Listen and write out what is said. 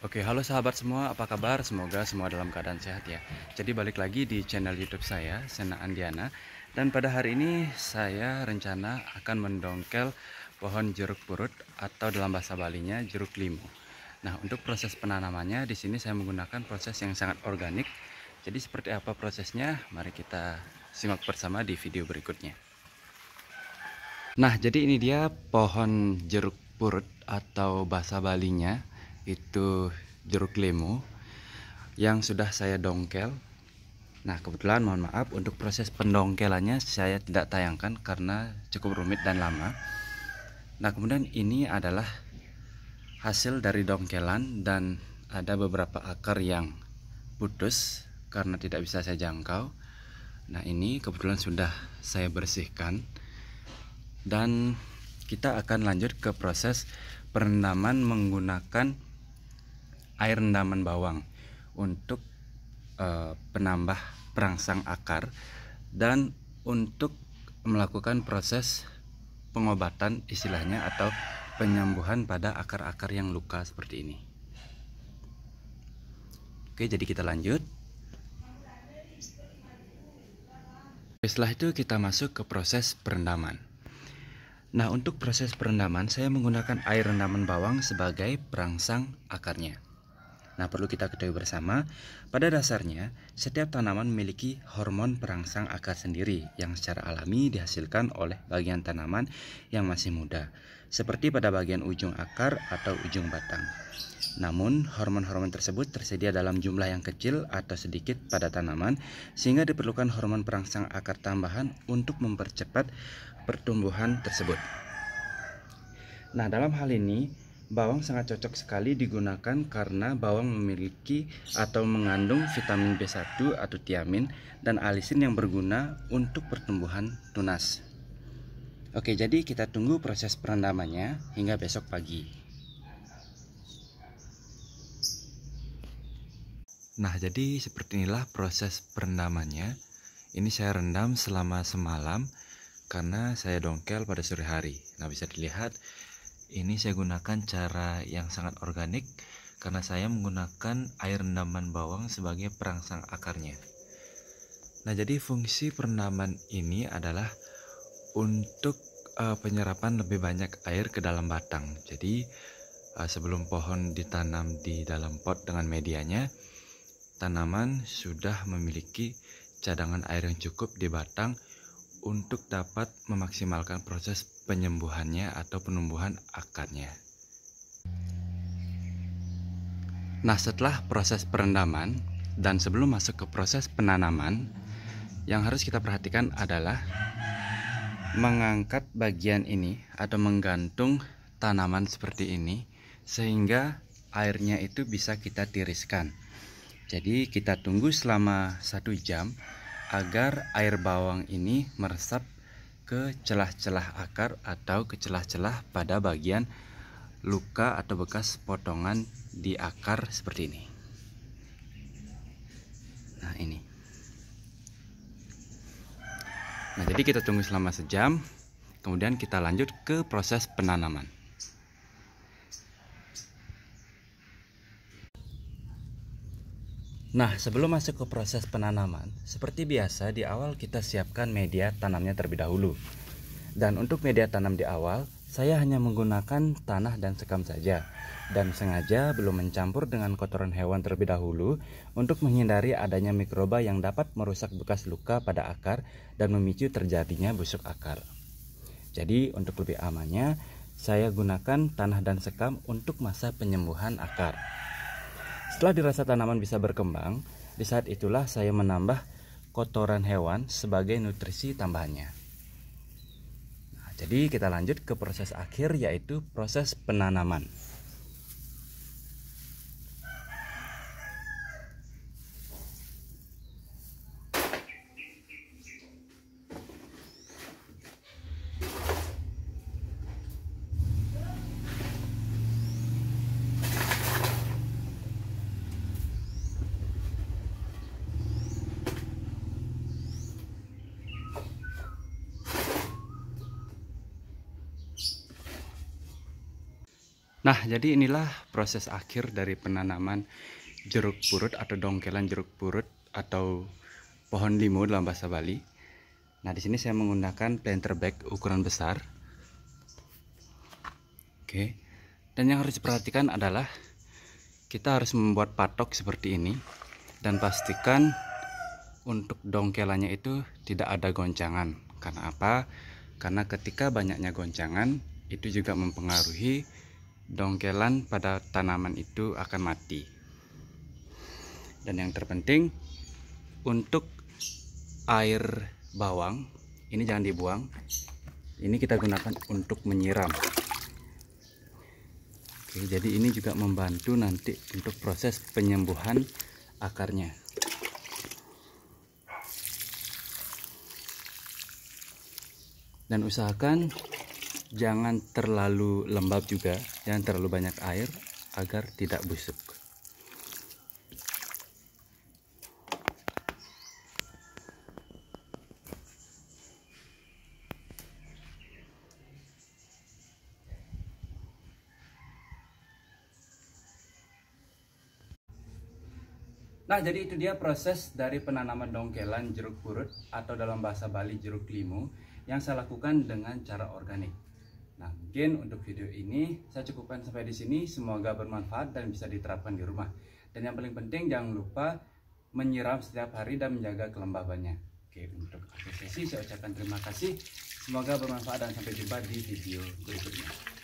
Oke, halo sahabat semua, apa kabar? Semoga semua dalam keadaan sehat ya. Jadi balik lagi di channel YouTube saya, Sena Andiana. Dan pada hari ini saya rencana akan mendongkel pohon jeruk purut atau dalam bahasa Balinya jeruk limu. Nah, untuk proses penanamannya di sini saya menggunakan proses yang sangat organik. Jadi seperti apa prosesnya? Mari kita simak bersama di video berikutnya. Nah, jadi ini dia pohon jeruk purut atau bahasa Balinya itu jeruk lemu yang sudah saya dongkel. Nah, kebetulan mohon maaf untuk proses pendongkelannya saya tidak tayangkan karena cukup rumit dan lama. Nah, kemudian ini adalah hasil dari dongkelan dan ada beberapa akar yang putus karena tidak bisa saya jangkau. Nah, ini kebetulan sudah saya bersihkan. Dan kita akan lanjut ke proses perendaman menggunakan air rendaman bawang untuk penambah perangsang akar dan untuk melakukan proses pengobatan istilahnya atau penyembuhan pada akar-akar yang luka seperti ini. Oke, jadi kita lanjut. Setelah itu kita masuk ke proses perendaman. Nah, untuk proses perendaman saya menggunakan air rendaman bawang sebagai perangsang akarnya. Nah, perlu kita ketahui bersama, pada dasarnya setiap tanaman memiliki hormon perangsang akar sendiri yang secara alami dihasilkan oleh bagian tanaman yang masih muda, seperti pada bagian ujung akar atau ujung batang. Namun, hormon-hormon tersebut tersedia dalam jumlah yang kecil atau sedikit pada tanaman, sehingga diperlukan hormon perangsang akar tambahan untuk mempercepat pertumbuhan tersebut. Nah, dalam hal ini bawang sangat cocok sekali digunakan karena bawang memiliki atau mengandung vitamin B1 atau tiamin dan alisin yang berguna untuk pertumbuhan tunas. Oke, jadi kita tunggu proses perendamannya hingga besok pagi. Nah, jadi seperti inilah proses perendamannya. Ini saya rendam selama semalam karena saya dongkel pada sore hari. Nah, bisa dilihat ini saya gunakan cara yang sangat organik karena saya menggunakan air rendaman bawang sebagai perangsang akarnya. Nah, jadi fungsi perendaman ini adalah untuk penyerapan lebih banyak air ke dalam batang. Jadi sebelum pohon ditanam di dalam pot dengan medianya, tanaman sudah memiliki cadangan air yang cukup di batang untuk dapat memaksimalkan proses penyembuhannya atau penumbuhan akarnya. Nah, setelah proses perendaman dan sebelum masuk ke proses penanaman, yang harus kita perhatikan adalah mengangkat bagian ini atau menggantung tanaman seperti ini sehingga airnya itu bisa kita tiriskan. Jadi kita tunggu selama 1 jam agar air bawang ini meresap ke celah-celah akar atau ke celah-celah pada bagian luka atau bekas potongan di akar seperti ini. Nah, ini. Nah, jadi kita tunggu selama sejam, kemudian kita lanjut ke proses penanaman. Nah, sebelum masuk ke proses penanaman, seperti biasa di awal kita siapkan media tanamnya terlebih dahulu. Dan untuk media tanam di awal, saya hanya menggunakan tanah dan sekam saja. Dan sengaja belum mencampur dengan kotoran hewan terlebih dahulu untuk menghindari adanya mikroba yang dapat merusak bekas luka pada akar dan memicu terjadinya busuk akar. Jadi untuk lebih amannya, saya gunakan tanah dan sekam untuk masa penyembuhan akar. Setelah dirasa tanaman bisa berkembang, di saat itulah saya menambah kotoran hewan sebagai nutrisi tambahannya. Nah, jadi kita lanjut ke proses akhir, yaitu proses penanaman. Nah, jadi inilah proses akhir dari penanaman jeruk purut atau dongkelan jeruk purut atau pohon limu dalam bahasa Bali. Nah, di sini saya menggunakan planter bag ukuran besar. Oke. Dan yang harus diperhatikan adalah kita harus membuat patok seperti ini dan pastikan untuk dongkelannya itu tidak ada goncangan. Karena apa? Karena ketika banyaknya goncangan itu juga mempengaruhi dongkelan pada tanaman itu akan mati. Dan yang terpenting untuk air bawang ini jangan dibuang. Ini kita gunakan untuk menyiram. Oke, jadi ini juga membantu nanti untuk proses penyembuhan akarnya. Dan usahakan jangan terlalu lembab juga, jangan terlalu banyak air agar tidak busuk. Nah, jadi itu dia proses dari penanaman dongkelan jeruk purut atau dalam bahasa Bali jeruk limu yang saya lakukan dengan cara organik. Nah, mungkin untuk video ini saya cukupkan sampai di sini. Semoga bermanfaat dan bisa diterapkan di rumah. Dan yang paling penting jangan lupa menyiram setiap hari dan menjaga kelembabannya. Oke, untuk akhir sesi saya ucapkan terima kasih. Semoga bermanfaat dan sampai jumpa di video berikutnya.